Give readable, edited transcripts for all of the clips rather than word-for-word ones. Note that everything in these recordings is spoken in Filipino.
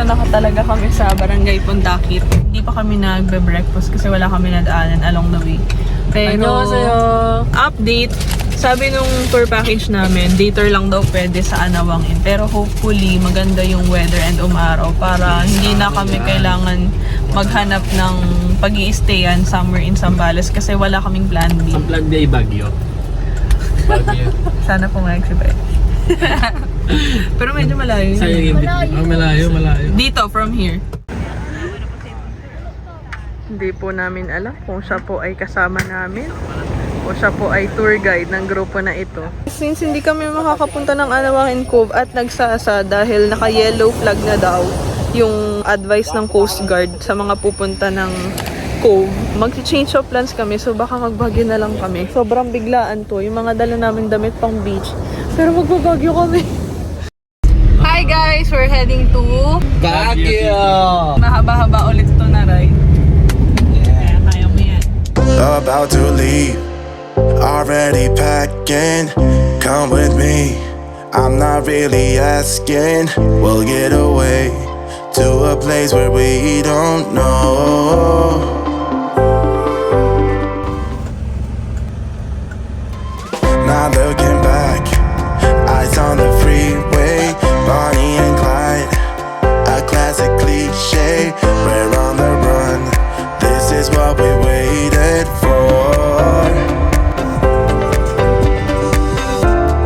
nandito na talaga kami sa Barangay Pundakit. Hindi pa kami nagbe-breakfast kasi wala kami nadaanan along the way. Pero, update, sabi nung tour package namin, day-tour lang daw pwede sa Anawangin. Pero hopefully, maganda yung weather and umaraw para hindi na kami kailangan maghanap ng pag-i-stayan somewhere in Zambales kasi wala kaming plan B. Ang plan B ay Baguio. Baguio. Sana pumayag si Brett. Pero medyo malayo. Sayang yung malayo. Dito, from here. Hindi po namin alam kung siya po ay kasama namin o siya po ay tour guide ng grupo na ito. Since hindi kami makakapunta ng Anawangin Cove at nagsasa dahil naka-yellow flag na daw yung advice ng Coast Guard sa mga pupunta ng Cove, mag-change of plans kami so baka magbagyo na lang kami. Sobrang biglaan to, yung mga dala namin damit pang beach. Pero magbabagyo kami. Hi guys! We're heading to Baguio! mahaba-haba ulit ito na ride. Kaya kaya mo yan. About to leave, already packing. Come with me, I'm not really asking. We'll get away to a place where we don't know. Not looking back, eyes on the freeway, Bonnie and Clyde, a classic cliche. We're on the run, this is what we waited for.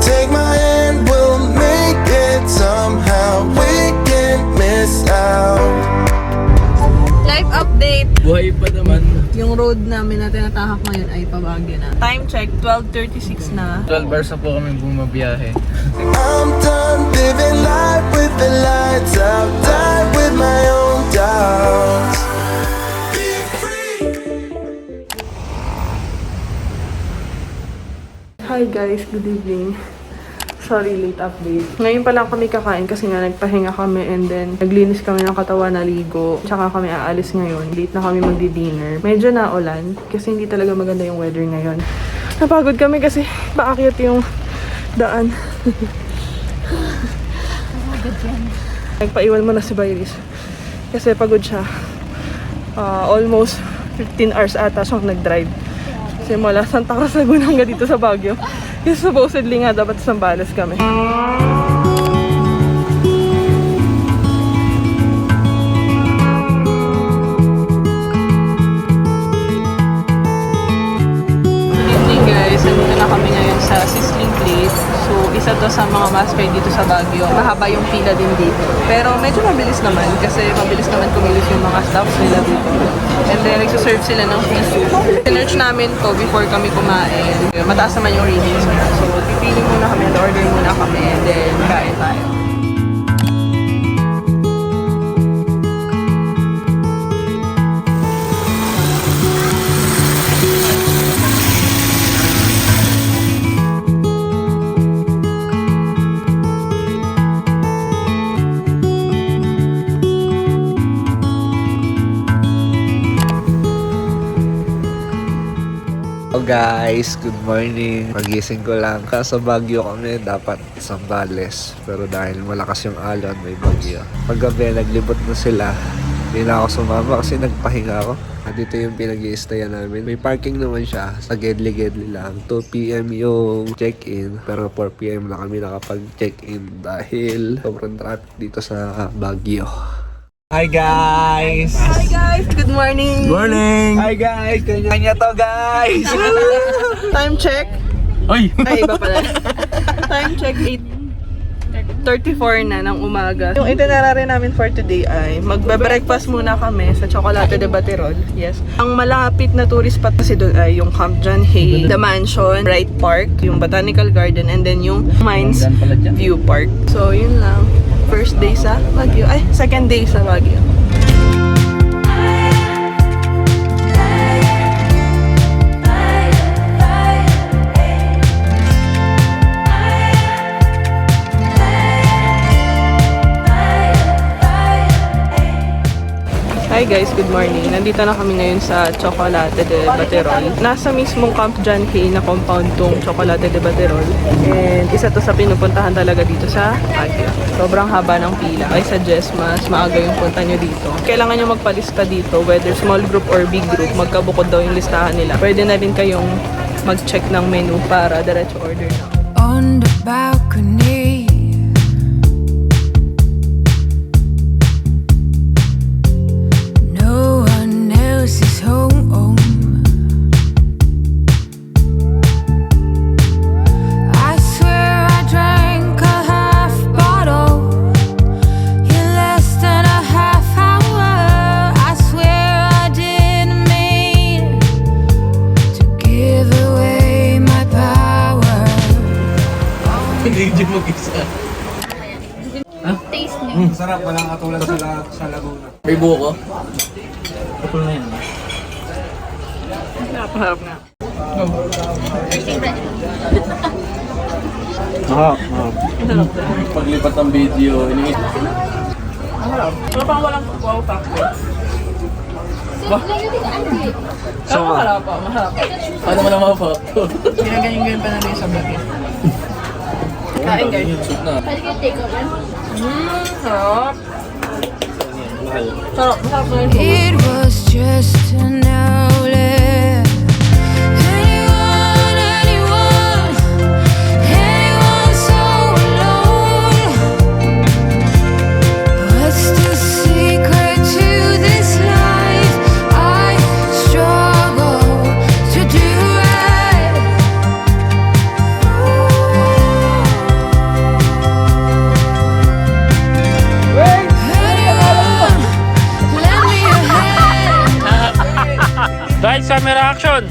Take my hand, we'll make it somehow. We can't miss out. Life update! Buhay pa naman. Yung road namin na tinatahak ngayon ay pabagyo na. Time check, 12:36 na. 12 hours na po kami bumabiyahe. I'm done living life with the lights out, die with my own doubts. Be free. Hi guys, good evening. Sorry, late update. Ngayon pa lang kami kakain kasi nga nagpahinga kami and then naglinis kami ng katawan, naligo. Tsaka kami aalis ngayon. Late na kami magdi-dinner. Medyo naulan kasi hindi talaga maganda yung weather ngayon. Napagod kami kasi paakyat yung daan. Nagpaiwan mo na si Byris kasi pagod siya. Almost 15 hours ata siyang nag-drive. Kasi mula Santa Cruz Laguna hanggang dito sa Baguio. Kasi supposedly nga dapat sa Zambales kami. Good evening guys, nandito na kami ngayon sa Sizzling Plate. So isa to sa mga mascot dito sa Baguio. Mahaba yung pila din dito. Pero medyo mabilis naman kasi mabilis naman kumilos yung mga staffs nila dito. And then nagsuserve sila ng free soup. Sinerch namin to before kami kumain. Mataas naman yung ratings nila. So pipili muna kami, order muna kami, and then kain tayo. Hello guys, good morning. Magising ko lang. Sa Baguio kami, dapat Zambales. Pero dahil malakas yung alon, may bagyo. Paggabi, naglibot na sila. Hindi na ako sumama kasi nagpahinga ako. Dito yung pinag-i-stayan namin. May parking naman siya. Sa Gedli-Gedli lang. 2 p.m. yung check-in. Pero 4 p.m. na kami nakapag-check-in dahil sobrang traffic dito sa Baguio. Hi guys! Hi guys! Good morning! Morning! Hi guys! Kanya to guys! Time check. Oy! Ay, iba pala. Time check, 8:34 na ng umaga. Yung itinerary namin for today ay magbe-breakfast muna kami sa Chocolate de Baterol. Yes. Ang malapit na tourist spot kasi doon ay yung Camp John Hay, The Mansion, Bright Park, yung Botanical Garden, and then yung Mines View Park. So, yun lang. First day sa Baguio. Ay, second day sa Baguio. Hi guys, good morning. Nandito na kami ngayon sa Chocolate de Baterol. Nasa mismong Camp John Hay na compound tong Chocolate de Baterol. And isa to sa pinupuntahan talaga dito sa Baguio. Sobrang haba ng pila. I suggest mas maaga yung punta nyo dito. Kailangan nyo magpalista dito, whether small group or big group. Magkabukod daw yung listahan nila. Pwede na rin kayong mag-check ng menu para diretso order na. On the balcony, no one else is home. I swear I drank a half bottle in less than a half hour. I swear I didn't mean to give away my power. Hindi mo mag-isa. Sarap, walang katulad sa Laguna. May buko. Kapul na yan. Harap na. Paglipat ng video, Harap. Pero pang walang wow factor. So, Maharap pa, maharap. Paano mo na mapapakto? Ginaganyan-ganyan pa natin sa bagay. Kain guys. YouTube na. Sarap. Sarap, masarap na yun. It was just an outlet. Anyone so alone. What's the secret to this life? I struggle to do right. Anyone, lend me a hand. Guys, camera action!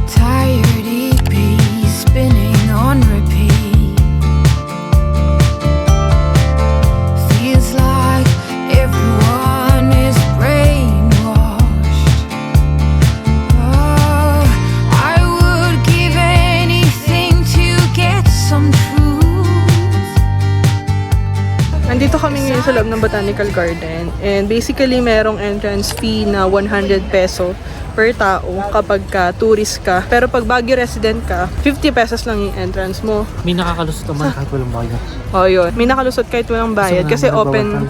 Tired EP spinning on repeat. Feels like everyone is brainwashed. Oh, I would give anything to get some truth. Nandito kami ngayon sa loob ng Botanical Garden. And basically, merong entrance fee na 100 peso per tao kapag ka tourist ka. Pero pag Baguio resident ka, 50 pesos lang yung entrance mo. May nakakalusot naman kahit walang bayad. O yun. May nakalusot kahit walang bayad kasi open.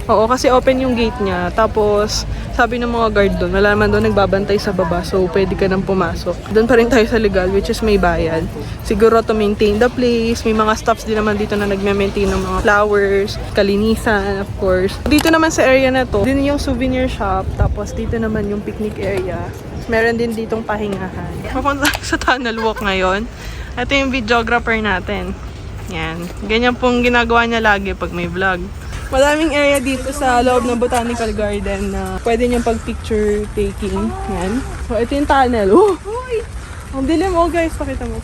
Oo, kasi open yung gate niya. Tapos, sabi ng mga guard doon, wala naman doon nagbabantay sa baba. So, pwede ka nang pumasok. Doon pa rin tayo sa legal, which is may bayad. Siguro to maintain the place. May mga staffs din naman dito na nagme-maintain ng mga flowers, kalinisan, of course. Dito naman sa area na to, din yung souvenir shop. Tapos, dito naman yung picnic area. Meron din ditong pahingahan. Papunta sa tunnel walk ngayon. Ito yung videographer natin. Yan. Ganyan pong ginagawa niya lagi pag may vlog. Maraming area dito sa loob ng Botanical Garden na pwede niyong pag-picture taking. Yan. So, ito yung tunnel. Oh! Uy! Ang dilim. Oh, guys. Pakita mo.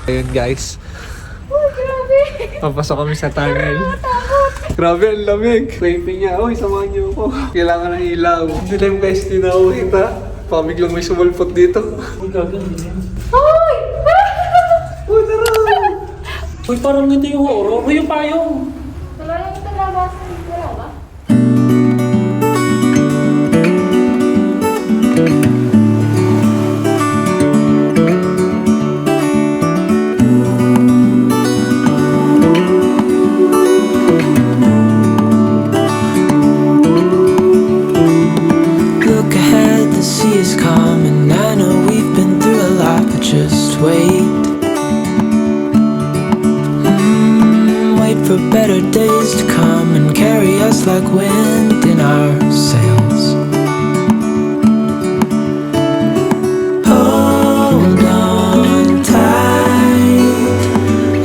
ayun guys. Oh, grabe! Papasok kami sa tunnel. Grabe, ang lamig. Waving niya, oy, samahan niyo ako. Kailangan ng ilaw. Dilim guys, di na ako kita. Pabiglang may sumulpot dito. Hoy! Uy, tara! Uy, parang ganito yung horror. Uy, yung payong! Look ahead, the sea is calm, and I know we've been through a lot, but just wait. Wait for better days to come and carry us like wind in our sails. Hold on tight,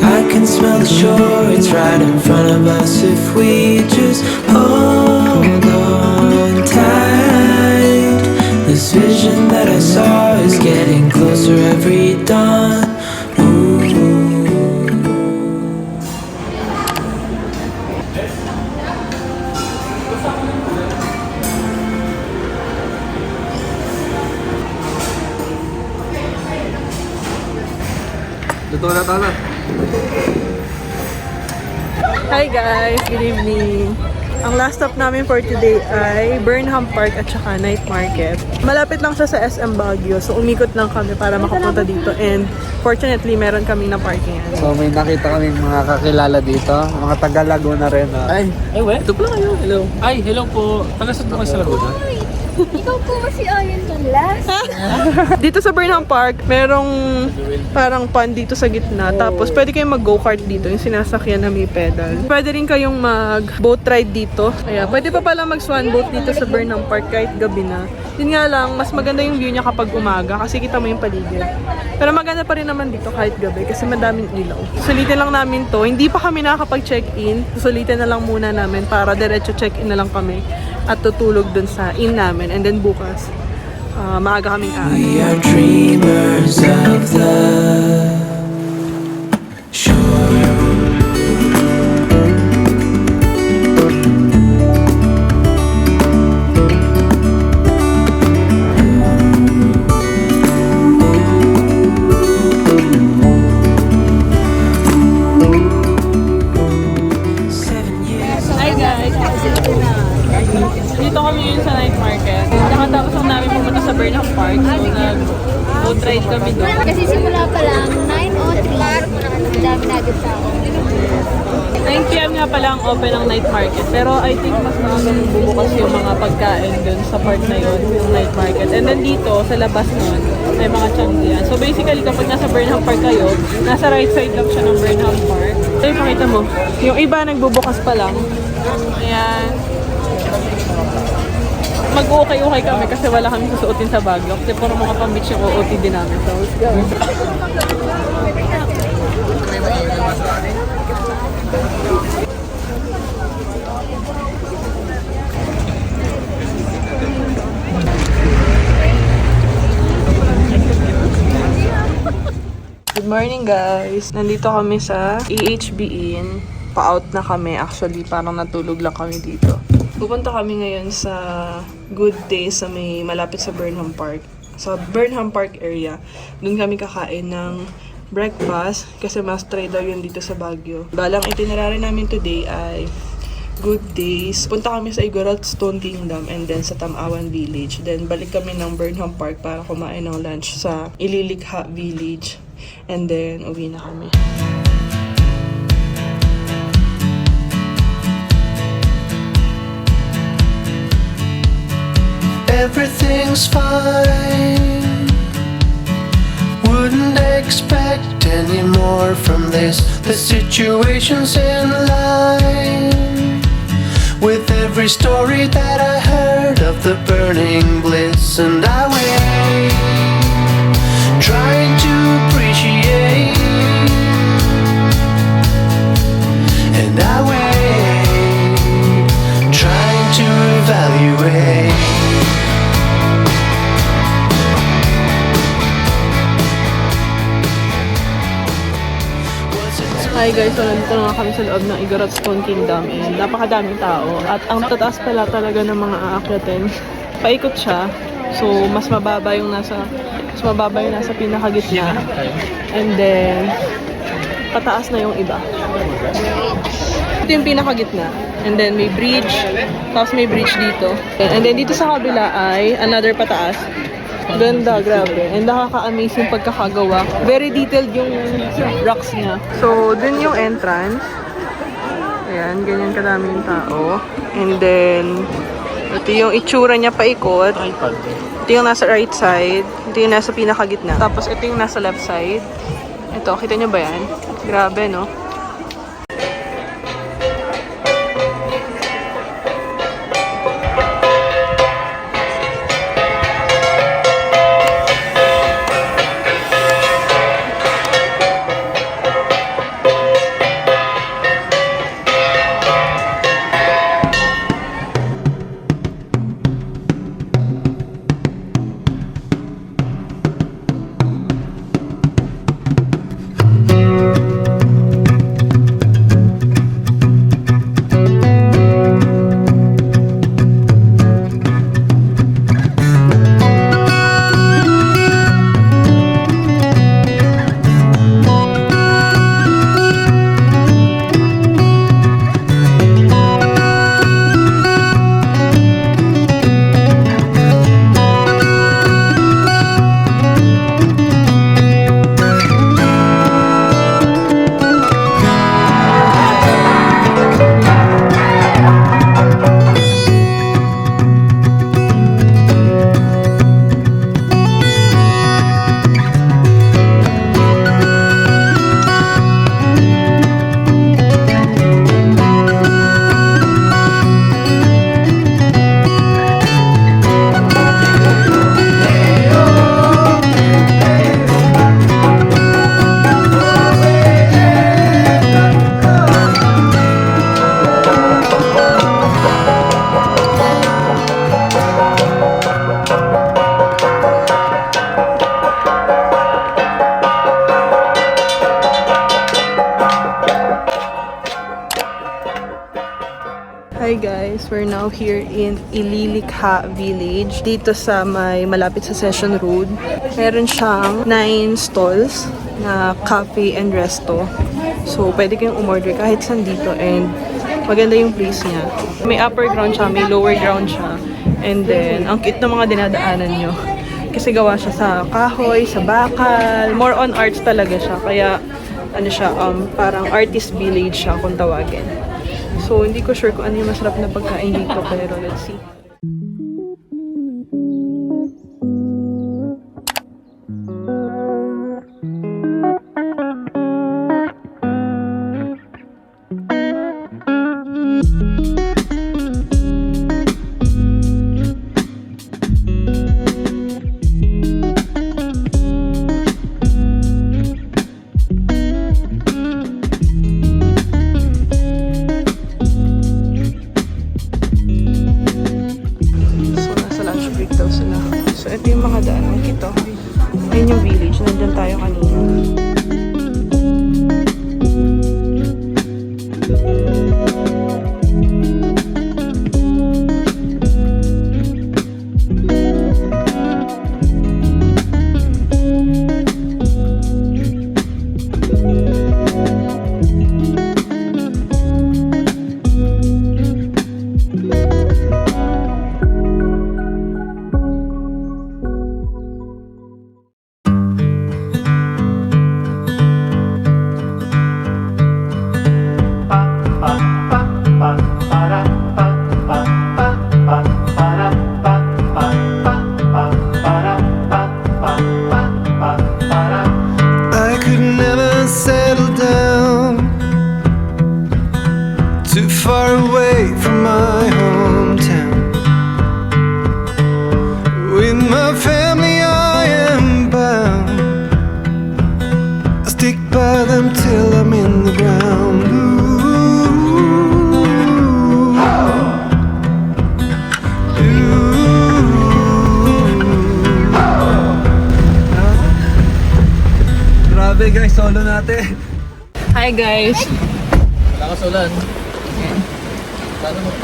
I can smell the shore, it's right in front of us if we just hold on tight. This vision that I saw is getting closer. closer every dawn. Ooh. Luto na tala. Hi guys! Good evening! Ang last stop namin for today ay Burnham Park at saka Night Market. Malapit lang siya sa SM Baguio, so umikot lang kami para makapunta dito. And fortunately, meron kami na parkingan. So may nakita kaming mga kakilala dito. Mga taga Laguna rin. Ay, Ito pala kayo. Hello. Ay, hello po. Taga-saan po kayo sa Laguna? Ikaw po ba si Ayan Tunlas? Dito sa Burnham Park, merong parang pond dito sa gitna. Tapos pwede kayong mag-go-kart dito, yung sinasakyan na may pedal. Pwede rin kayong mag-boat ride dito. Kaya pwede pa pala mag-swan boat dito sa Burnham Park kahit gabi na. Yun nga lang, mas maganda yung view niya kapag umaga kasi kita mo yung paligid. Pero maganda pa rin naman dito kahit gabi kasi madaming ilaw. Sulitin lang namin to. Hindi pa kami nakakapag-check-in. Sulitin na lang muna namin para diretso check-in na lang kami at tutulog dun sa inn namin. And then bukas, maaga kaming We are dreamers of the shore. Hi guys! Dito kami ngayon sa night market. Nakatapos lang namin pumunta sa Burnham Park. So nag-boat ride kami doon. Kasi simula pa lang, 9:03, ang dami na agad sa ako. 9 PM nga pala ang open ng night market. Pero I think mas maaga nang bubukas yung mga pagkain dun sa part na yun, yung night market. And then dito, sa labas nun, may mga Changian. So basically, kapag nasa Burnham Park kayo, nasa right side lang siya ng Burnham Park. So yung pakita mo, yung iba nagbubukas pa lang. Ayan. Mag-ukay-ukay kami kasi wala kami susuotin sa Baguio. Kasi puro mga pang-beach yung OOTD namin. So let's go. Good morning guys! Nandito kami sa EHB Inn. Pa-out na kami actually, parang natulog lang kami dito. Pupunta kami ngayon sa Good Day sa may malapit sa Burnham Park. Sa Burnham Park area. Doon kami kakain ng breakfast kasi mas try daw yun dito sa Baguio. Balang itinerary namin today ay Good Days. Punta kami sa Igorot Stone Kingdom and then sa Tamawan Village. Then balik kami ng Burnham Park para kumain ng lunch sa Ililikha Village. And then uwi na kami. Everything's fine. Wouldn't expect any more from this. The situation's in line with every story that I heard of the burning bliss, and I wait, trying to appreciate, and I wait, trying to evaluate. Hi guys, so nandito na nga kami sa loob ng Igorot Stone Kingdom and napakadaming tao. At ang tataas pala talaga ng mga aakyatin. Paikot siya. So mas mababa yung nasa pinakagitna. And then pataas na yung iba. Ito yung pinakagitna. And then may bridge. Tapos may bridge dito. And then dito sa kabila ay another pataas. Ganda, grabe. And nakaka-amazing pagkakagawa. Very detailed yung rocks niya. So, dun yung entrance. Ayan, ganyan kadami yung tao. And then, ito yung itsura niya paikot. Ito yung nasa right side. Ito yung nasa pinakagitna. Tapos, ito yung nasa left side. Ito, kita niyo ba yan? Grabe, no? now here in Ililikha Village. Dito sa malapit sa Session Road. Meron siyang 9 stalls na cafe and resto. So, pwede kayong umorder kahit saan dito and maganda yung place niya. May upper ground siya, may lower ground siya. And then, ang cute ng mga dinadaanan nyo. Kasi gawa siya sa kahoy, sa bakal. More on arts talaga siya. Kaya, ano siya, parang artist village siya kung tawagin. So, hindi ko sure kung ano yung masarap na pagkain dito. Pero, let's see. So, ito yung mga daan ng Kito. Ayun yung village. Nandun tayo kanina. I could never settle down too far away from my hometown. With my family I am bound. I stick by them till I'm in the ground. Grabe guys, solo natin. Hi guys! Wala ka sulan.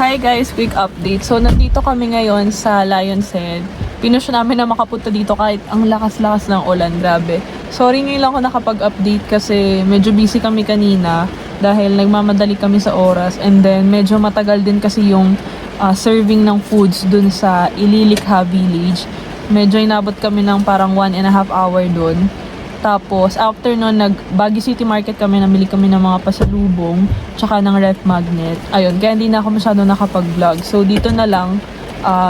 Hi guys, quick update. So, nandito kami ngayon sa Lion's Head. Pinush namin na makapunta dito kahit ang lakas-lakas ng ulan. Grabe. Sorry ngayon lang ako nakapag-update kasi medyo busy kami kanina dahil nagmamadali kami sa oras. And then, medyo matagal din kasi yung serving ng foods dun sa Ililikha Village. Medyo inabot kami ng parang 1.5 hour dun. Tapos, after nun, Baguio City Market kami, namili kami ng mga pasalubong, tsaka ng ref magnet. Ayun, kaya hindi na ako masyado nakapag-vlog. So, dito na lang,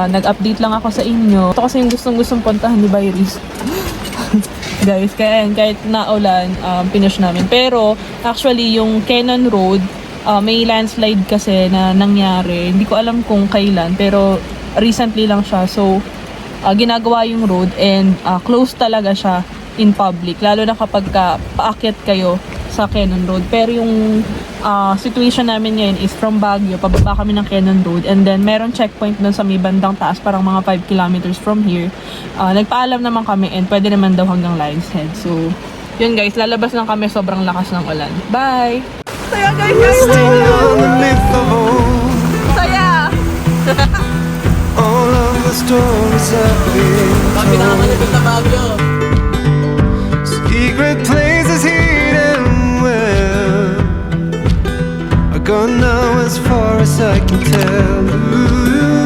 nag-update lang ako sa inyo. Ito kasi yung gustong puntahan ni Iris. Guys, kaya kahit naulan, pinush namin. Pero, actually, yung Cannon Road, may landslide kasi na nangyari. Hindi ko alam kung kailan, pero recently lang siya. So, ginagawa yung road and close talaga siya in public, lalo na kapag paakyat kayo sa Cannon Road. Pero yung situation namin ngayon is from Baguio, pababa kami ng Cannon Road, and then meron checkpoint dun sa may bandang taas, parang mga 5 kilometers from here. Nagpaalam naman kami and pwede naman daw hanggang Lion's Head. So, yun guys, lalabas lang kami, sobrang lakas ng ulan. Bye! Saya guys! Resting on the myth of old. Saya! All of the stories I've been Sabi na naman yung na Baguio. Secret places hidden well are gone now as far as I can tell. Ooh.